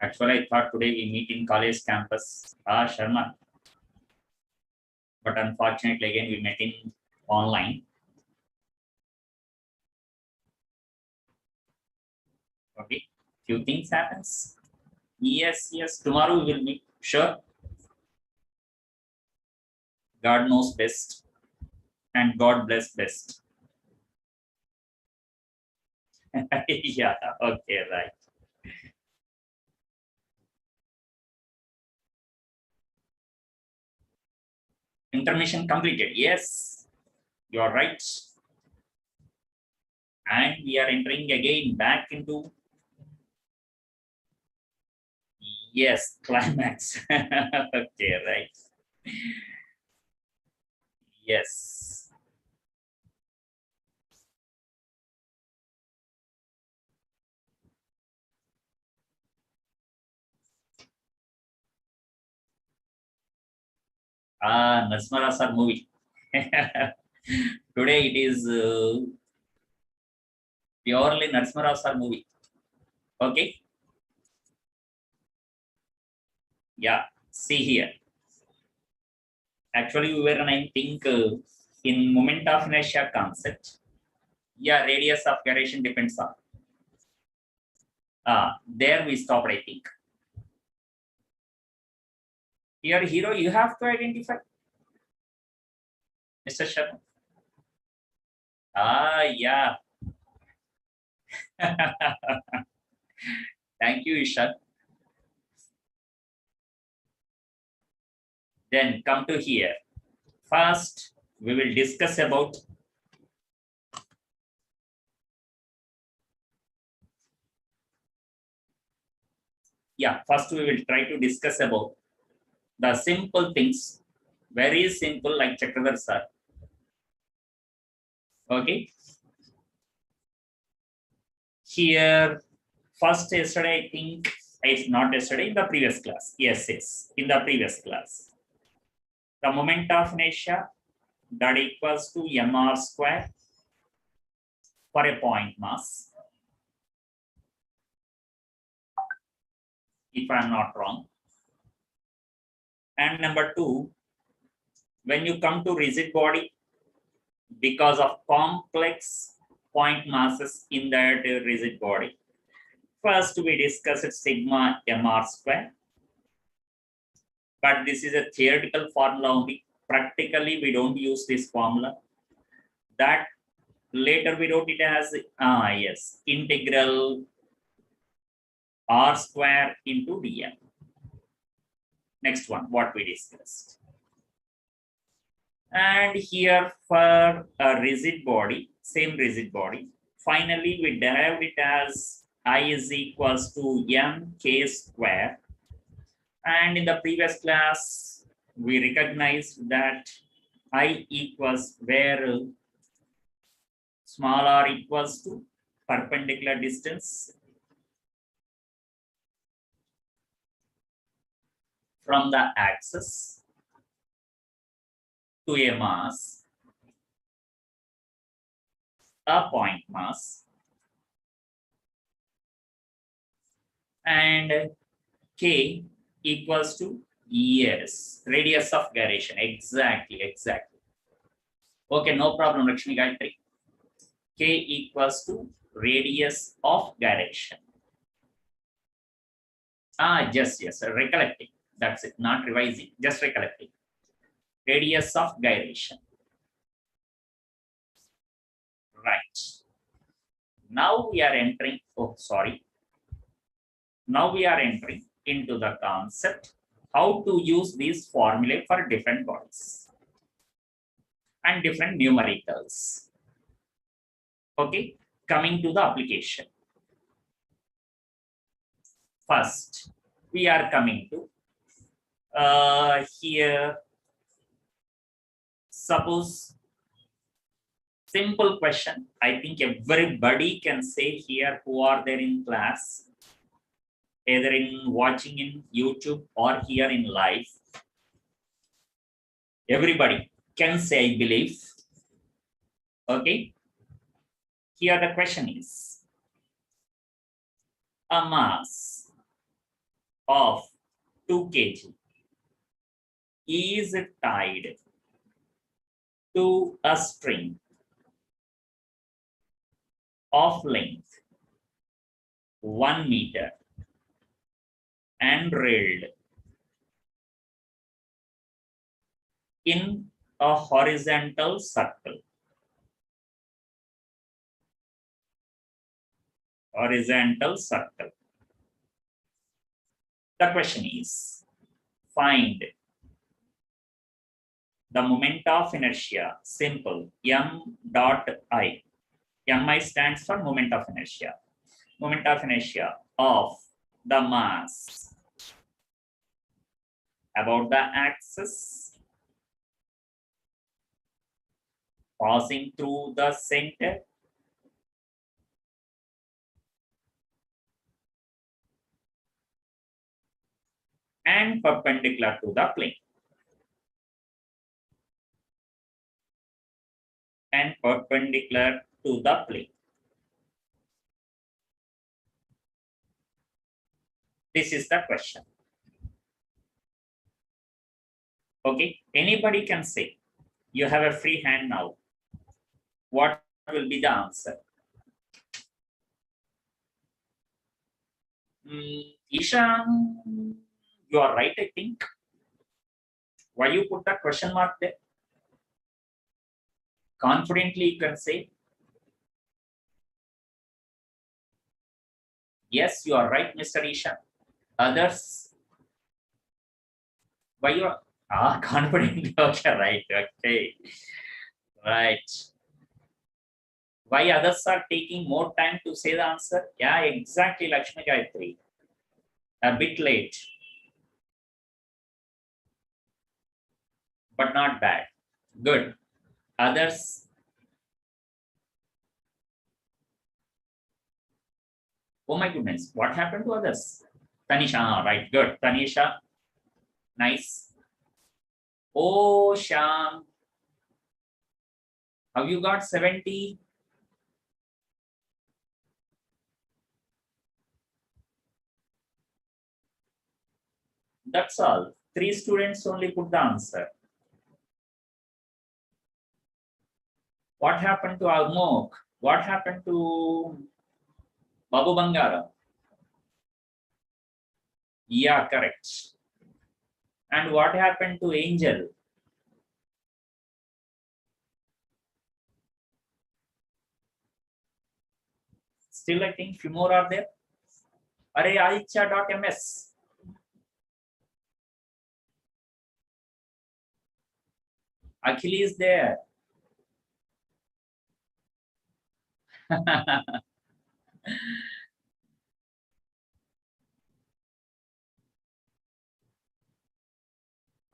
Actually, I thought today we meet in college campus. Sharma. But unfortunately, again, we met in online. Okay. Few things happens. Yes. Tomorrow we will meet. Sure. God knows best. And God bless best. Yeah. Okay. Right. Intermission completed. Yes. You are right. And we are entering again back into yes climax. Okay. Right. Yes. Nasmarasar movie. Today it is purely Nasmarasar movie. Okay. Yeah. See here. Actually, we were, and I think in moment of inertia concept. Yeah, radius of gyration depends on. There we stopped, I think. Here, hero, you have to identify. Mr. Sharma. Yeah. Thank you, Ishan. Then come to here. First, we will discuss about first we will try to discuss about the simple things, very simple like Chakradhar sir. Okay. Here, first yesterday, I think it's not yesterday, in the previous class. Yes, in the previous class. The moment of inertia that equals to mr square for a point mass. If I'm not wrong. And number two, when you come to rigid body, because of complex point masses in that rigid body, first we discussed sigma mr square. But this is a theoretical formula only. Practically, we don't use this formula. That later we wrote it as integral r square into dm. Next one, what we discussed. And here for a rigid body, same rigid body, finally we derived it as I is equals to mk square. And in the previous class, we recognized that I equals where small r equals to perpendicular distance from the axis to a mass, a point mass, and k equals to radius of gyration. Exactly. Okay, no problem, Lakshmi Gayatri. K equals to radius of gyration. Yes, recollecting. That's it, not revising, just recollecting. Radius of gyration. Right. Now we are entering, Now we are entering into the concept how to use these formulae for different bodies and different numericals. Okay, coming to the application. First, we are coming to here. Suppose simple question. I think everybody can say here who are there in class, either in watching in YouTube or here in live. Everybody can say, I believe. Okay. Here the question is, a mass of 2 kg is tied to a string of length 1 meter and railed in a horizontal circle. Horizontal circle. The question is, find the moment of inertia. Simple. M dot I. Mi stands for moment of inertia. Moment of inertia of the mass about the axis passing through the center and perpendicular to the plane. And perpendicular to the plane. This is the question. Okay, anybody can say. You have a free hand now. What will be the answer? Ishan, you are right, I think. Why you put that question mark there? Confidently, you can say. Yes, you are right, Mr. Ishan. Others, why you are confidently? Okay, right. Okay, right. Why others are taking more time to say the answer? Yeah, exactly, Lakshmi Gayatri. A bit late, but not bad. Good. Others? Oh my goodness, what happened to others? Tanisha, right, good. Tanisha, nice. Oh, Sham, have you got 70? That's all. 3 students only put the answer. What happened to Almok? What happened to Babu Bangara? Yeah, correct. And what happened to Angel? Still, I think few more are there. Array Aicha.ms. Akhil is there.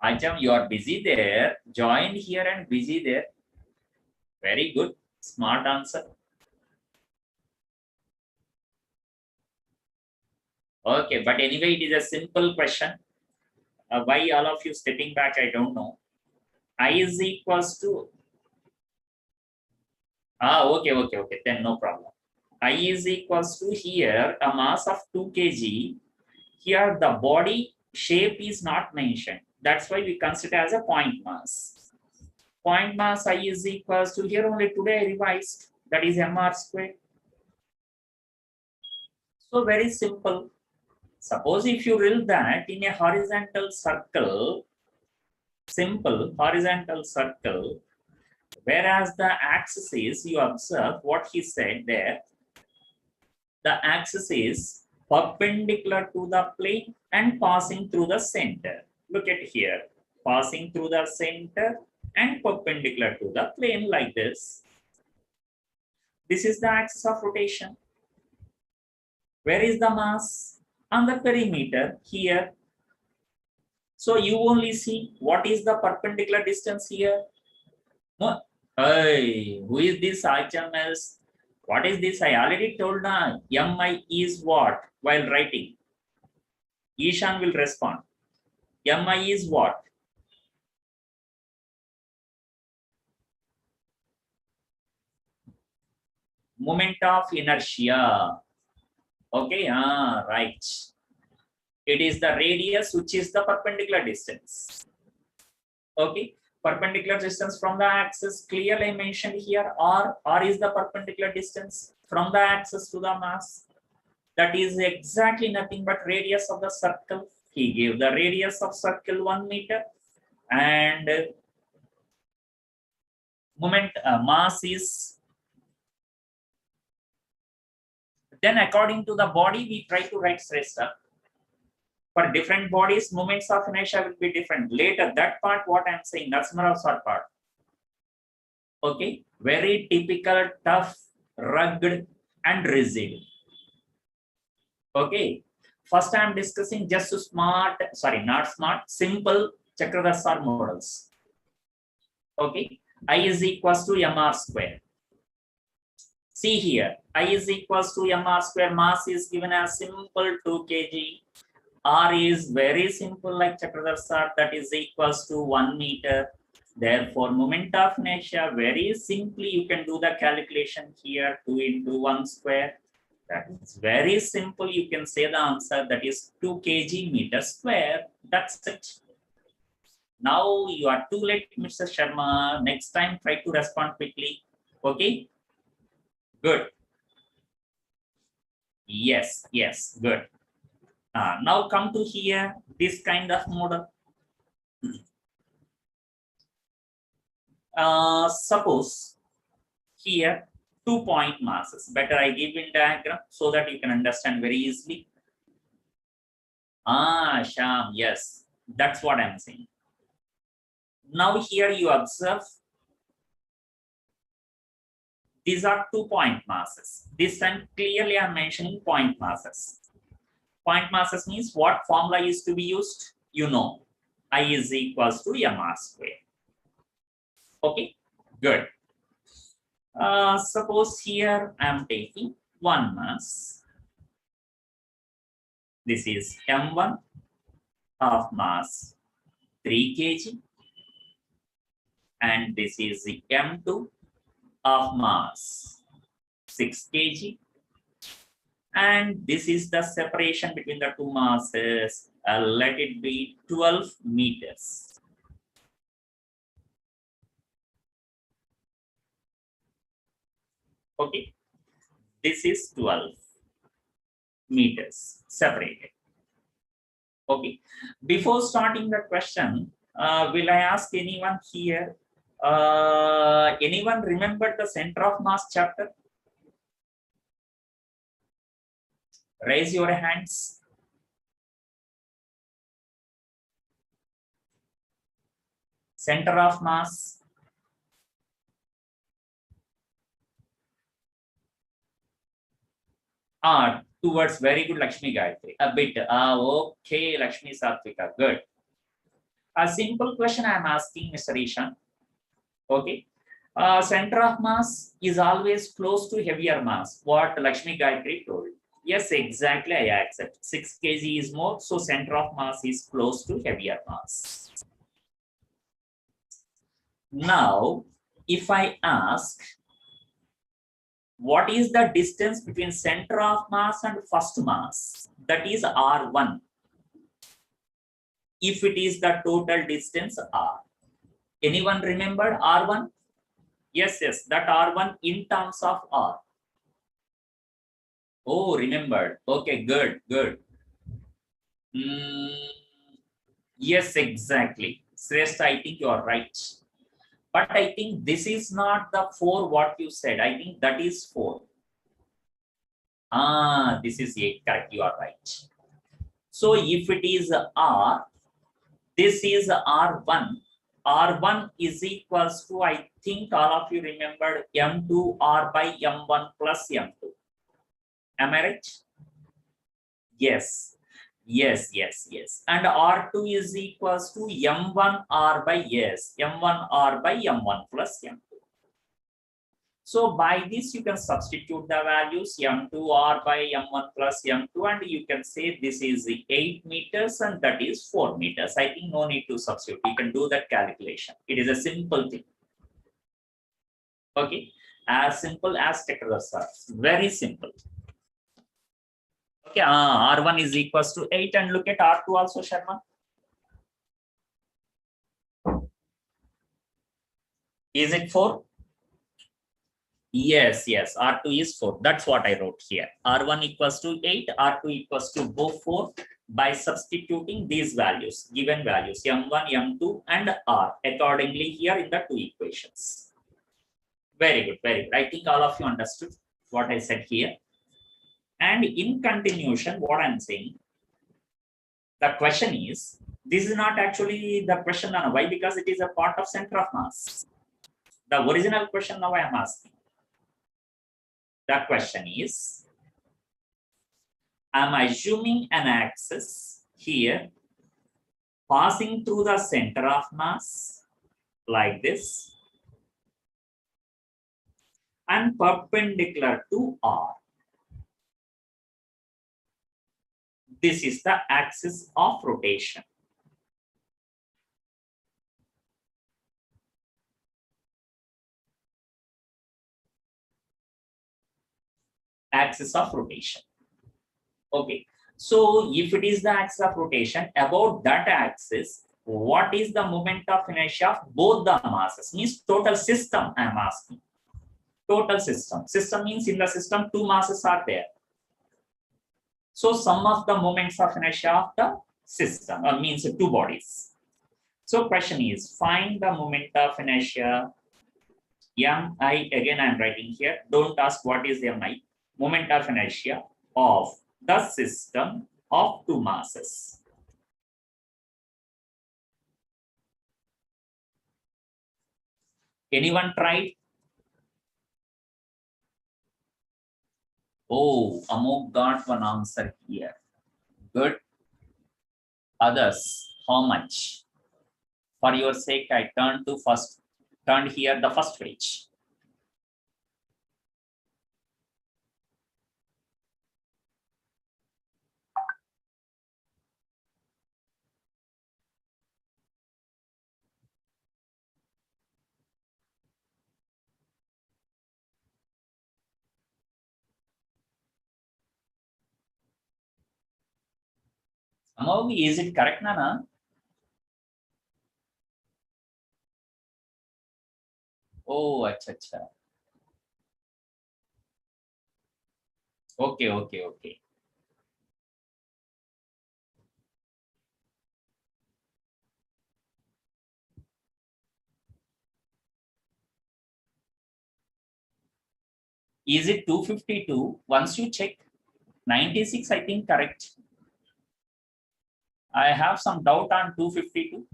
Ajam, you are busy there. Join here and busy there. Very good. Smart answer. Okay, but anyway, it is a simple question. Why all of you stepping back, I don't know. I is equals to. Okay. Then no problem. I is equals to here a mass of 2 kg. Here the body shape is not mentioned. That's why we consider as a point mass. Point mass I is equals to here only today I revised. That is mr square. So very simple. Suppose if you will that in a horizontal circle, simple horizontal circle, whereas the axis is, you observe what he said there, the axis is perpendicular to the plane and passing through the center. Look at here, passing through the center and perpendicular to the plane like this. This is the axis of rotation. Where is the mass? On the perimeter here. So you only see what is the perpendicular distance here. No, hey, who is this HMS? What is this? I already told now. Mi is what while writing? Ishan will respond. Mi is what? Moment of inertia. Okay, right. It is the radius which is the perpendicular distance. Okay, perpendicular distance from the axis clearly mentioned here. R is the perpendicular distance from the axis to the mass. That is exactly nothing but radius of the circle. He gave the radius of circle 1 meter, and moment mass is. Then according to the body, we try to write Shrestha. For different bodies, moments of inertia will be different. Later, that part, what I'm saying, that's Sar part. Okay, very typical, tough, rugged, and rigid. Okay, first I'm discussing just smart, sorry, not smart, simple Chakradhar models. Okay, I is equals to mr square. See here, I is equals to mr square. Mass is given as simple 2 kg. R is very simple like Chakradhar, that is equals to 1 meter. Therefore, moment of inertia, very simply you can do the calculation here, 2 into 1 square. That is very simple. You can say the answer, that is 2 kg meter square. That's it. Now you are too late, Mr. Sharma. Next time, try to respond quickly. Okay? Good. Yes, good. Now come to here, this kind of model. Suppose here 2-point masses. Better I give in diagram so that you can understand very easily. Sham, yes, that's what I'm saying. Now here you observe these are 2-point masses. This time clearly I'm mentioning point masses. Point masses means what formula is to be used? You know, I is equals to mr square. Okay, good. Suppose here I am taking one mass. This is m1 of mass 3 kg, and this is the m2 of mass 6 kg, and this is the separation between the two masses. Let it be 12 meters. Okay, this is 12 meters separated. Okay, before starting the question, will I ask anyone here? Anyone remember the center of mass chapter? Raise your hands. Center of mass. Towards very good Lakshmi Gayatri. A bit. Okay, Lakshmi Satvika. Good. A simple question I am asking, Mr. Ishan. Okay. Center of mass is always close to heavier mass. What Lakshmi Gayatri told. Yes, exactly. I accept. 6 kg is more, so center of mass is close to heavier mass. Now, if I ask, what is the distance between center of mass and first mass? That is R1. If it is the total distance R. Anyone remembered R1? Yes, that R1 in terms of R. Oh, remembered. Okay, good. Yes, exactly. Shrestha, I think you are right. But I think this is not the 4 what you said. I think that is 4. This is 8. Correct. You are right. So if it is R, this is R1. R1 is equals to, I think all of you remembered, M2 R by M1 plus M2. Am I right? Yes. And R2 is equals to M1 R by M1 R by M1 plus M2. So by this you can substitute the values M2 R by M1 plus M2, and you can say this is 8 meters and that is 4 meters. I think no need to substitute. You can do that calculation. It is a simple thing. Okay, as simple as Chakradhar. Very simple. Okay, R1 is equals to 8 and look at R2 also, Sharma. Is it 4? Yes, yes, R2 is 4. That's what I wrote here. R1 equals to 8, R2 equals to both 4 by substituting these values, given values, M1, M2 and R accordingly here in the two equations. Very good, very good. I think all of you understood what I said here. And in continuation, what I'm saying, the question is, this is not actually the question now. Why? Because it is a part of center of mass. The original question now I am asking. The question is, I'm assuming an axis here passing through the center of mass like this and perpendicular to R. This is the axis of rotation. Axis of rotation. Okay. So if it is the axis of rotation, about that axis, what is the moment of inertia of both the masses? Means total system I am asking. Total system. System means in the system two masses are there. So sum of the moments of inertia of the system means two bodies. So question is, find the moment of inertia Mi. Again I am writing here. Don't ask what is Mi. Moment of inertia of the system of two masses. Anyone tried? Oh, Amok got one answer here. Good. Others, how much? For your sake, I turned here the first page. Amok, is it correct, Nana? Oh, acha, acha. Okay, okay, okay. Is it 252? Once you check, 96, I think correct. I have some doubt on 252.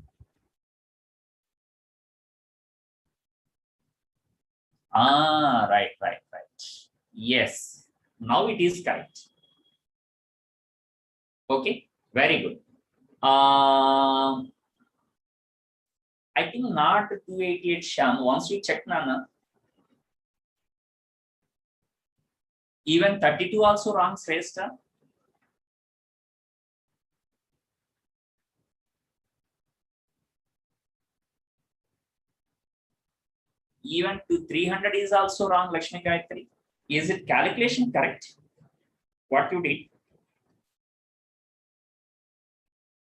Right, right, right. Yes, now it is correct. Okay, very good. I think not 288 Sham. Once you check, Nana, even 32 also wrong, Shrestha. Even to 300 is also wrong, Lakshmi Gayatri. Is it calculation correct? What you did?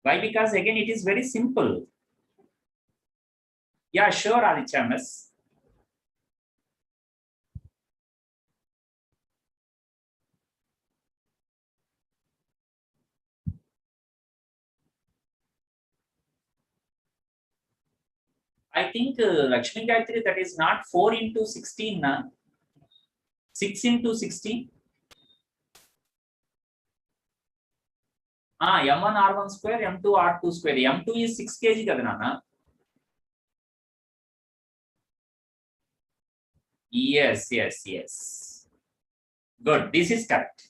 Why? Because again, it is very simple. Yeah, sure, Aditya Miss. I think Lakshmi Gayatri, that is not 4 into 16, na? 6 into 16. M1 R1 square, M2 R2 square. M2 is 6 kg kada nana. Yes, yes, yes. Good. This is correct.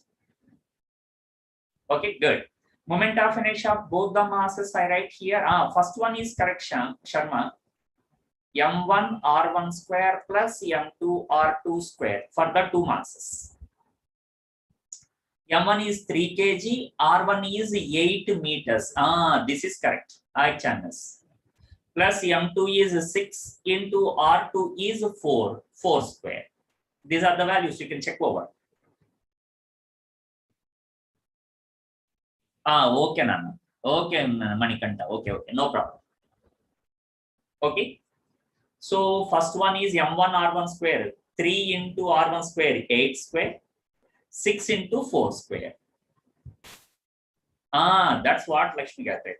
Okay, good. Moment of inertia of both the masses I write here. First one is correction, Sharma. M1 R1 square plus M2 R2 square for the two masses. M1 is 3 kg, R1 is 8 meters. This is correct. I channels. Plus M2 is 6 into R2 is 4 square. These are the values you can check over. Okay, Nana. Okay, Manikanta. Okay, no problem. Okay. So first one is m1 r1 square. 3 into r1 square, 8 square. 6 into 4 square. That's what Lakshmi got right.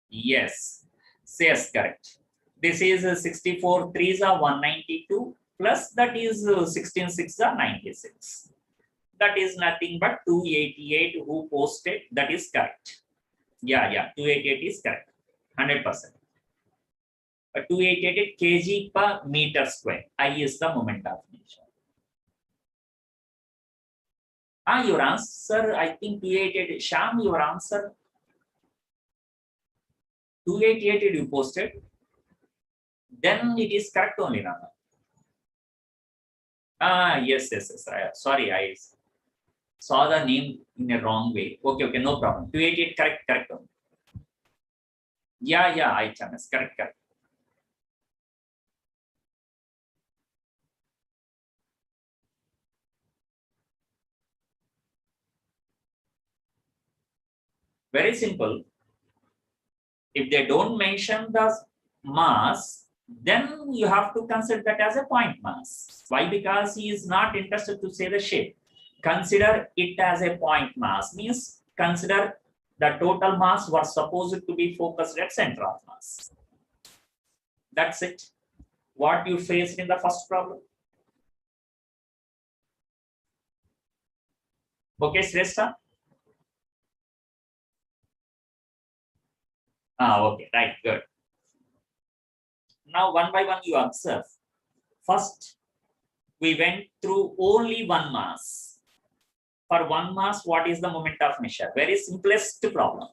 Yes. Yes, correct. This is 64 3s are 192 plus that is 16 6 are 96. That is nothing but 288 who posted. That is correct. Yeah, 288 is correct. 100%. 288 kg per meter square. I is the moment of inertia. Your answer, I think 288. Sham, your answer 288 you posted. Then it is correct only, Nana. Yes. Sorry, I saw the name in a wrong way. Okay, no problem. 288 correct only. Yeah, I chance correct. Very simple. If they don't mention the mass, then you have to consider that as a point mass. Why? Because he is not interested to say the shape. Consider it as a point mass, means consider the total mass was supposed to be focused at center of mass. That's it. What you faced in the first problem. Okay, Shrestha? Okay, right, good. Now one by one you observe. First, we went through only one mass. For one mass, what is the moment of inertia? Very simplest problem.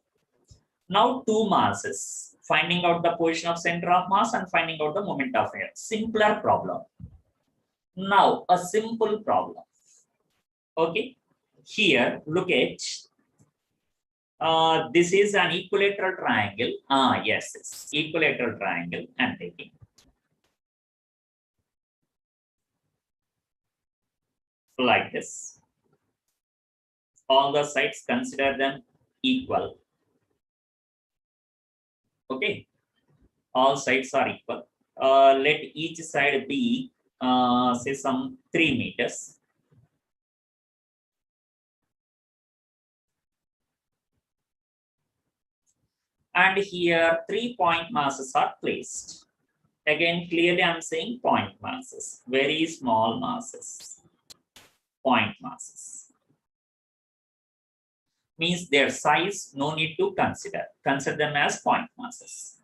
Now two masses, finding out the position of center of mass and finding out the moment of inertia. Simpler problem. Now a simple problem. Okay, here look at this is an equilateral triangle. Yes, equilateral triangle. I'm taking like this. All the sides, consider them equal. Okay, all sides are equal. Let each side be say some 3 meters. And here 3 point masses are placed. Again, clearly I'm saying point masses, very small masses. Point masses means their size no need to consider. Consider them as point masses.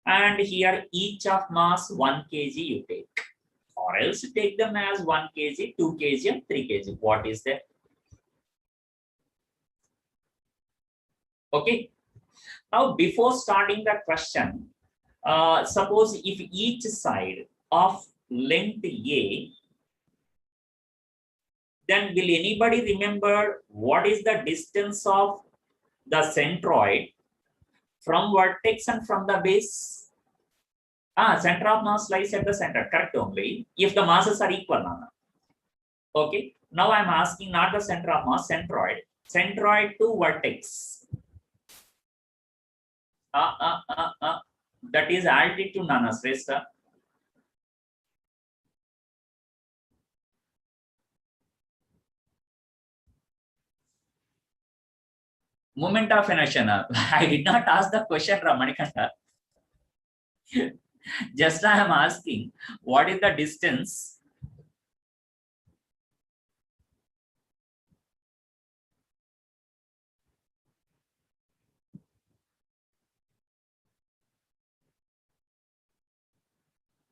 And here each of mass 1 kg you take, or else take them as 1 kg, 2 kg and 3 kg. What is that? Okay. Now before starting the question, suppose if each side of length A, then will anybody remember what is the distance of the centroid from vertex and from the base? Center of mass lies at the center, correct only, if the masses are equal, Nana. Okay, now I'm asking not the center of mass, centroid to vertex. That is altitude, Nana Shrestha. Moment of inertia. I did not ask the question, Ramanikanta. Just I am asking, what is the distance?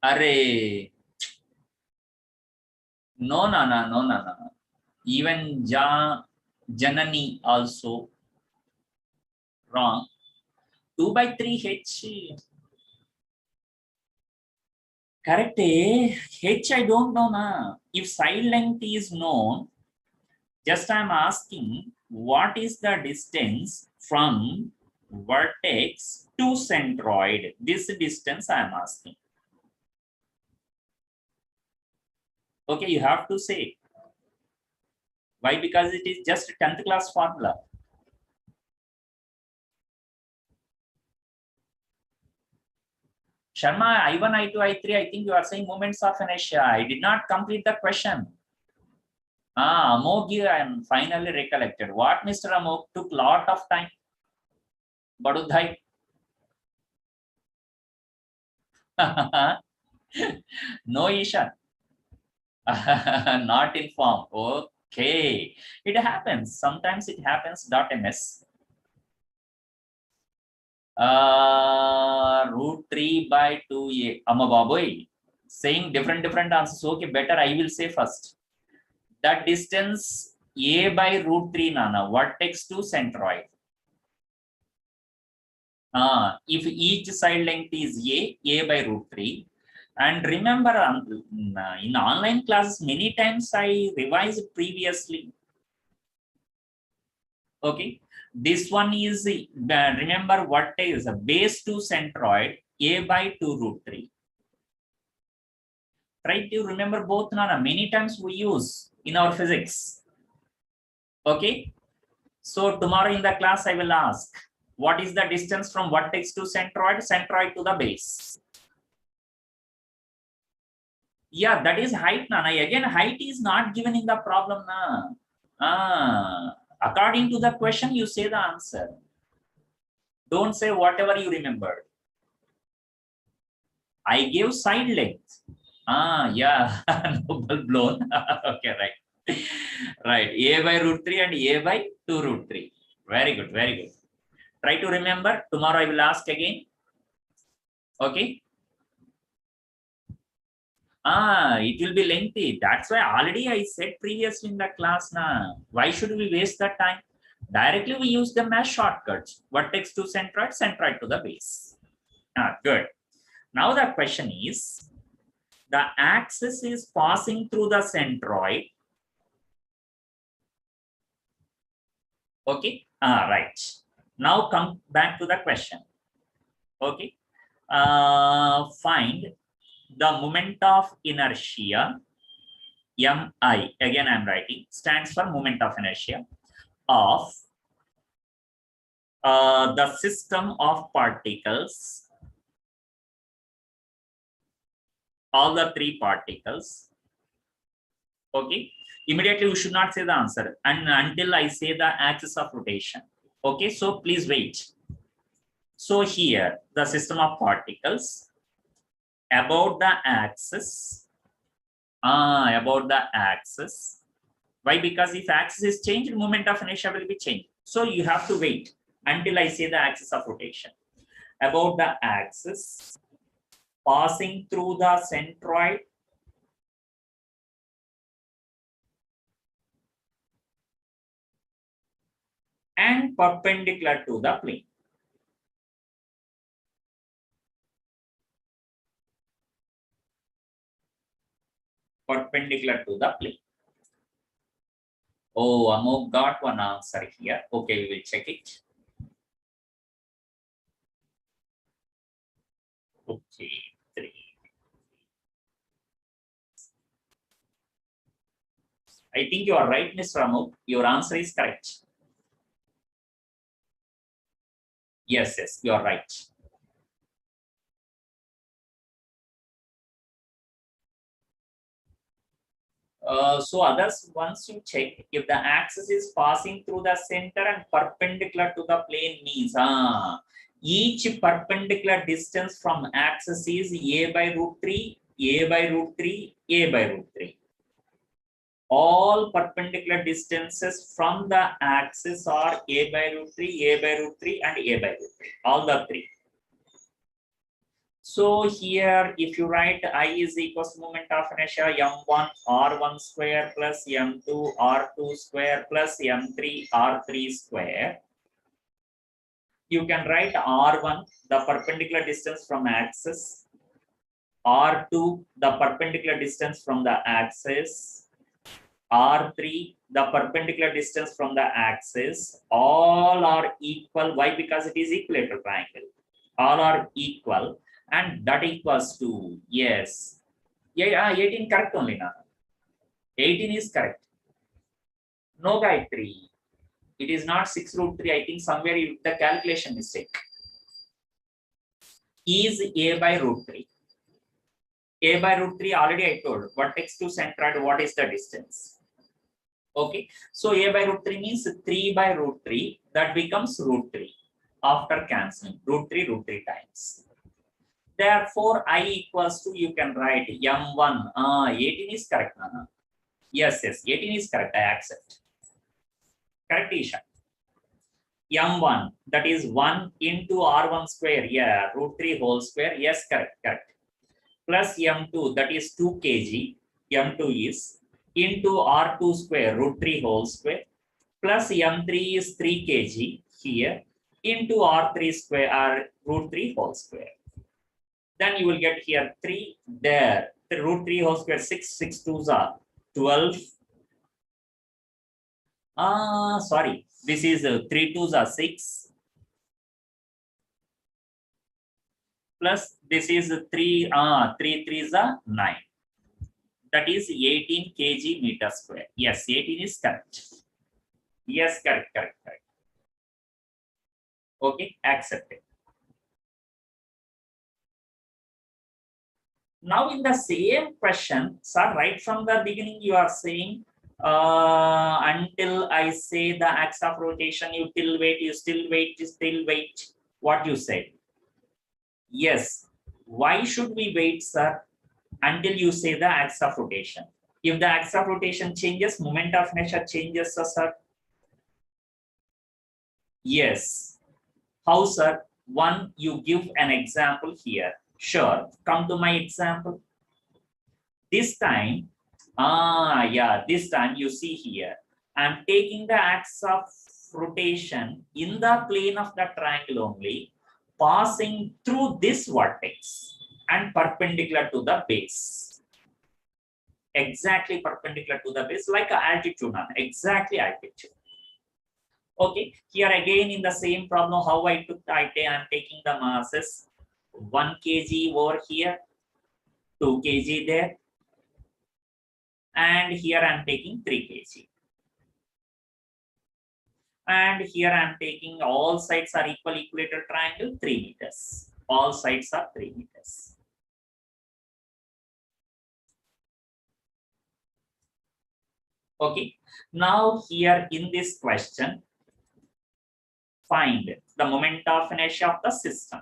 Array. No, Nana. Even Janani also wrong. 2/3 h. Correct. H I don't know now. If side length is known, just I am asking what is the distance from vertex to centroid. This distance I am asking. Okay, you have to say. Why? Because it is just 10th class formula. Sharma, I1, I2, I3, I think you are saying moments of inertia. I did not complete the question. Amog, I am finally recollected. What Mr. Amog took lot of time. Badudhai. No, Isha. Not informed. Okay. It happens. Sometimes it happens. .ms. Root 3 by 2a. Amababoy. Saying different answers. Okay, better I will say first. That distance a by root 3, Nana. Vertex to centroid. If each side length is a by root 3. And remember, in online classes, many times I revised previously. Okay, this one is, remember what is a base to centroid, a by 2 root 3. Try to remember both, Nana. Many times we use in our physics. Okay, so tomorrow in the class, I will ask, what is the distance from vertex to centroid, centroid to the base? Yeah, that is height, Nana. Again, height is not given in the problem, na. According to the question, you say the answer. Don't say whatever you remembered. I gave side length. Yeah, noble blown. Okay, right. Right, a by root 3 and a by 2 root 3. Very good, very good. Try to remember. Tomorrow I will ask again. Okay. It will be lengthy. That's why already I said previously in the class, na. Why should we waste that time? Directly we use them as shortcuts. Vertex to centroid, centroid to the base. Good. Now the question is, the axis is passing through the centroid. Okay. Right. Now come back to the question. Okay. Find the moment of inertia, MI, again I'm writing, stands for moment of inertia of the system of particles, all the three particles. Okay, immediately we should not say the answer and until I say the axis of rotation. Okay, so please wait. So here the system of particles about the axis. About the axis. Why? Because if axis is changed, moment of inertia will be changed. So you have to wait until I say the axis of rotation. About the axis passing through the centroid and perpendicular to the plane. Perpendicular to the plane. Oh, Amok got one answer here. Okay, we will check it. Okay, 3. I think you are right, Mr. Amok. Your answer is correct. Yes, yes, you are right. So others, once you check, if the axis is passing through the center and perpendicular to the plane means, each perpendicular distance from axis is a by root 3, a by root 3, a by root 3. All perpendicular distances from the axis are a by root 3, a by root 3, and a by root 3. All the three. So here, if you write I is equals to moment of inertia m1 r1 square plus m2 r2 square plus m3 r3 square, you can write r1 the perpendicular distance from axis, r2 the perpendicular distance from the axis, r3 the perpendicular distance from the axis. All are equal. Why? Because it is equilateral triangle. All are equal. And that equals to, yes, yeah, 18 correct only now. 18 is correct. No, Gayatri. It is not 6 root 3. I think somewhere you the calculation mistake. Is A by root 3. A by root 3 already I told. Vertex to centroid, what is the distance? Okay. So A by root 3 means 3 by root 3. That becomes root 3 after cancelling. Root 3 times. Therefore, I equals to, you can write M1. 18 is correct, Nana. Yes, 18 is correct. I accept. Correct, Isha. M1, that is 1 into R1 square. Yeah, root 3 whole square. Yes, correct. Plus M2, that is 2 kg. M2 is into R2 square, root 3 whole square. Plus M3 is 3 kg here into R3 square, or root 3 whole square. Then you will get here 3 there. The root 3 whole square, 6 2s are 12. Sorry. This is 3 2s are 6. Plus this is 3 3s are 9. That is 18 kg meter square. Yes, 18 is correct. Yes, correct. Okay, accepted. Now in the same question, sir, right from the beginning you are saying until I say the axis of rotation, you still wait, you still wait. What you said? Yes. Why should we wait, sir, until you say the axis of rotation? If the axis of rotation changes, moment of inertia changes, sir. Yes. How, sir? One, you give an example here. Sure. Come to my example. This time, this time you see here, I'm taking the axis of rotation in the plane of the triangle only, passing through this vertex and perpendicular to the base. Exactly perpendicular to the base, like altitude, exactly altitude. Okay, here again in the same problem, how I took the idea, I'm taking the masses 1 kg over here, 2 kg there, and here I'm taking 3 kg. And here I'm taking all sides are equal equilateral triangle 3 meters. All sides are 3 meters. Okay, now here in this question, find the moment of inertia of the system.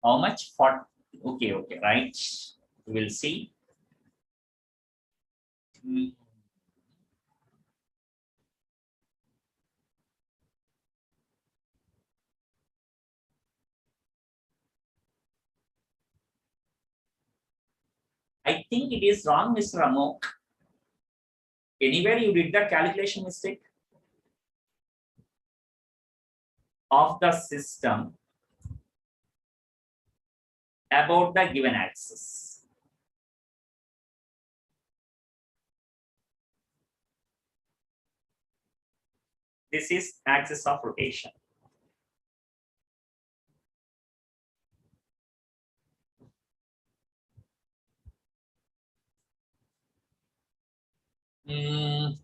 How much? 40. Okay, right. We'll see. I think it is wrong, Mr. Amok. Anywhere you did the calculation mistake of the system about the given axis. This is axis of rotation.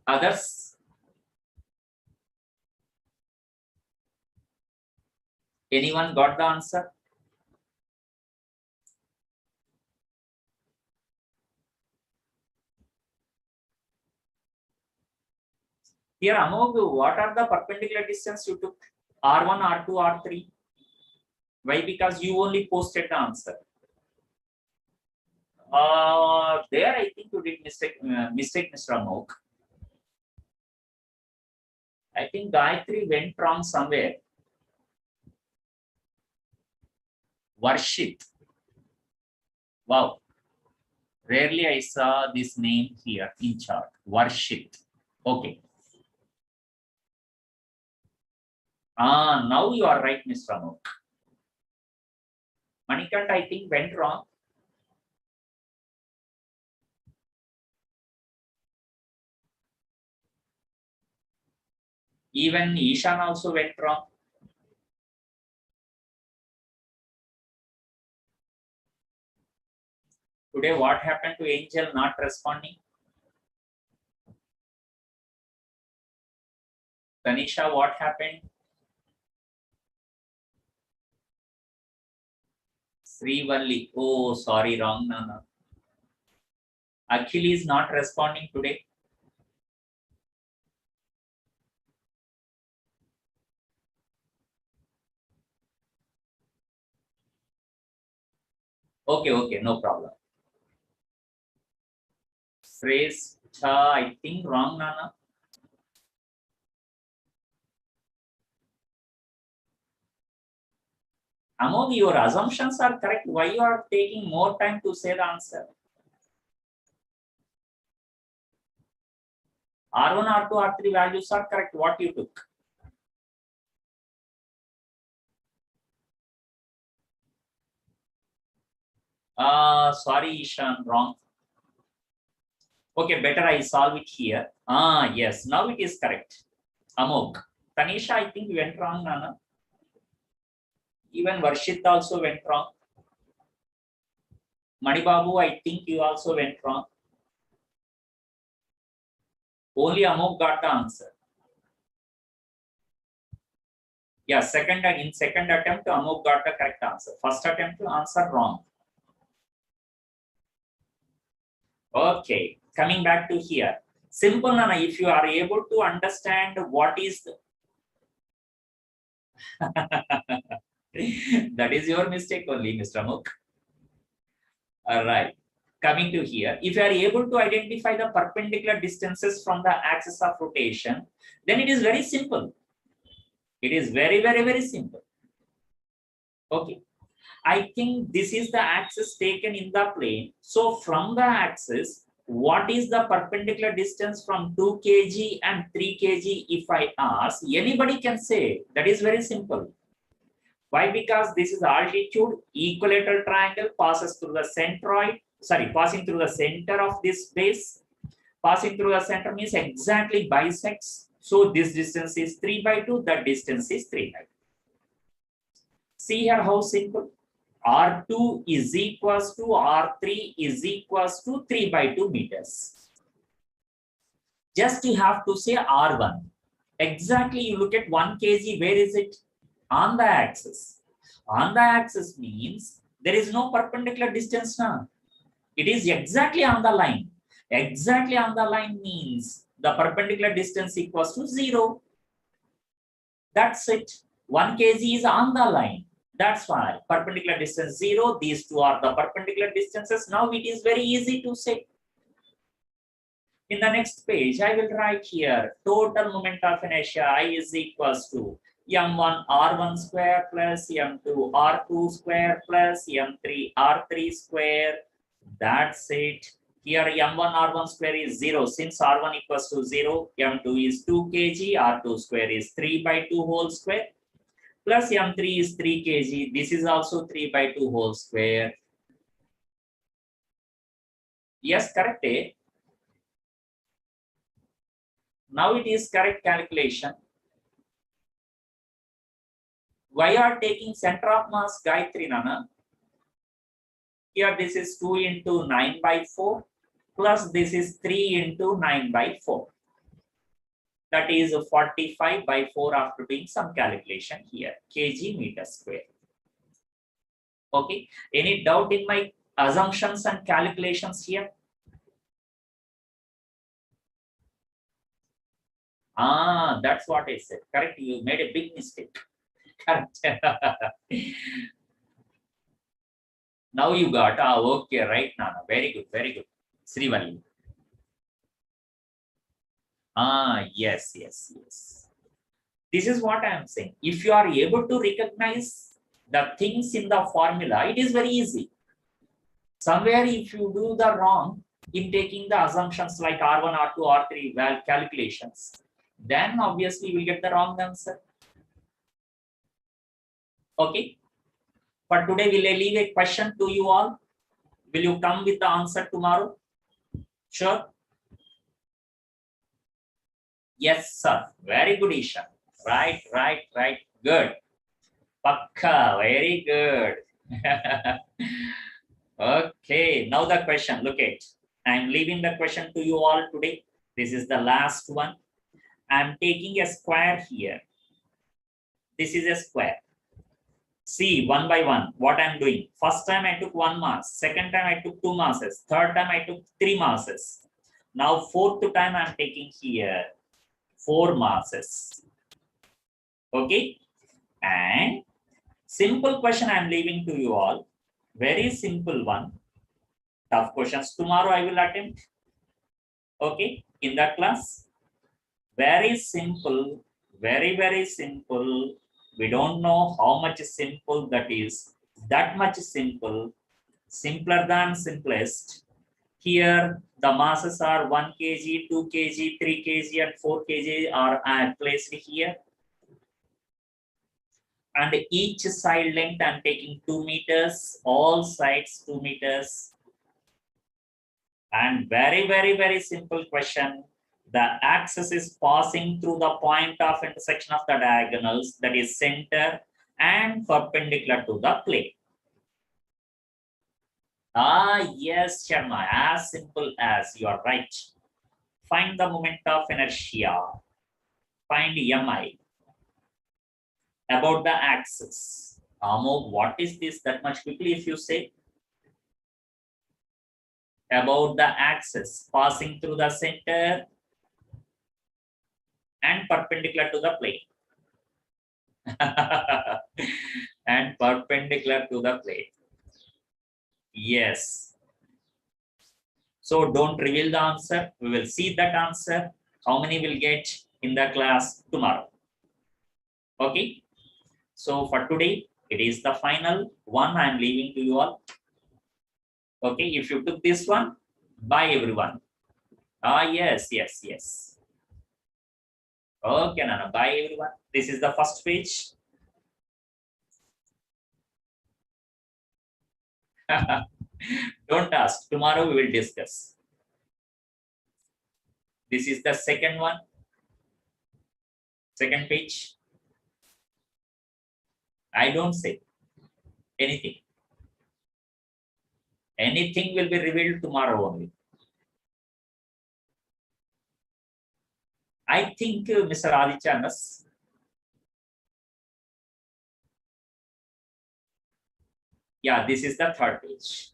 Others? Anyone got the answer? Here, Amog, what are the perpendicular distance you took? R1, R2, R3. Why? Because you only posted the answer. There I think you did mistake, Mr. Amog. I think Gayatri went wrong somewhere. Varshit. Wow. Rarely I saw this name here in chart. Varshit. Okay. Now you are right, Mr. Amok. Manikant, I think, went wrong. Even Ishan also went wrong. Today, what happened to Angel not responding? Tanisha, what happened? Srivalli. Oh, sorry, wrong, Nana. Akhil is not responding today. Okay, no problem. Phrase, I think wrong, Nana. Among your assumptions are correct. Why you are taking more time to say the answer? R1, R2, R3 values are correct. What you took? Sorry, Ishan, wrong. Okay, better I solve it here. Yes, now it is correct. Amok. Tanisha, I think went wrong, Nana. Even Varshit also went wrong. Manibabu, I think you also went wrong. Only Amok got the answer. Yeah, in second attempt, Amok got the correct answer. First attempt to answer wrong. Okay, coming back to here. Simple, Nana, if you are able to understand what is the that is your mistake only, Mr. Amok. All right. Coming to here, if you are able to identify the perpendicular distances from the axis of rotation, then it is very simple. It is very simple. Okay. I think this is the axis taken in the plane. So from the axis, what is the perpendicular distance from 2 kg and 3 kg? If I ask, anybody can say. That is very simple. Why? Because this is altitude, equilateral triangle passes through the centroid, passing through the center of this base. Passing through the center means exactly bisects. So this distance is 3/2, that distance is 3/2. See here how simple. R2 is equals to R3 is equals to 3/2 meters. Just you have to say R1. Exactly, you look at 1 kg, where is it? On the axis. On the axis means there is no perpendicular distance now. It is exactly on the line. Exactly on the line means the perpendicular distance equals to 0. That's it. 1 kg is on the line. That's why perpendicular distance 0. These two are the perpendicular distances. Now it is very easy to say. In the next page, I will write here total moment of inertia I is equals to m1 r1 square plus m2 r2 square plus m3 r3 square. That's it. Here m1 r1 square is 0. Since r1 equals to 0, m2 is 2 kg, r2 square is 3/2 whole square, plus m3 is 3 kg. This is also 3/2 whole square. Yes, correct. Eh? Now it is correct calculation. Why are taking center of mass, Gayatri, Nana? Here this is 2 into 9/4 plus this is 3 into 9/4. That is 45/4 after doing some calculation here, kg meter square. Okay, any doubt in my assumptions and calculations here? That's what I said. Correct, you made a big mistake. Correct. Now you got, okay, right, Nana. Very good. Srivalli. Yes. This is what I am saying. If you are able to recognize the things in the formula, it is very easy. Somewhere if you do the wrong in taking the assumptions like R1, R2, R3 calculations, then obviously you will get the wrong answer. Okay. But today will I leave a question to you all? Will you come with the answer tomorrow? Sure. Yes, sir. Very good, Isha. Right. Good. Pakka. Very good. Okay. Now the question. Look at. I'm leaving the question to you all today. This is the last one. I'm taking a square here. This is a square. See, one by one, what I'm doing. First time I took 1 mass. Second time I took 2 masses. Third time I took 3 masses. Now fourth time I'm taking here 4 masses. Okay. And simple question I'm leaving to you all. Very simple one. Tough questions tomorrow I will attempt. Okay. In that class. Very simple. Very, very simple. We don't know how much simple that is. That much simple. Simpler than simplest. Here, the masses are 1 kg, 2 kg, 3 kg, and 4 kg are placed here. And each side length, I'm taking 2 meters, all sides 2 meters. And very, very, very simple question. The axis is passing through the point of intersection of the diagonals, that is center, and perpendicular to the plane. Yes, Sharma, as simple as you are right. Find the moment of inertia. Find mi. About the axis. Amo, what is this that much quickly if you say? About the axis passing through the center and perpendicular to the plane. And perpendicular to the plane. Yes. So don't reveal the answer. We will see that answer. How many will get in the class tomorrow? Okay. So for today, it is the final one I'm leaving to you all. Okay. If you took this one, bye everyone. Yes. Okay, Nana. Bye everyone. This is the first page. Don't ask. Tomorrow we will discuss. This is the second one. Second page. I don't say anything. Anything will be revealed tomorrow only. I think Mr. Adityanas. Yeah, this is the third page.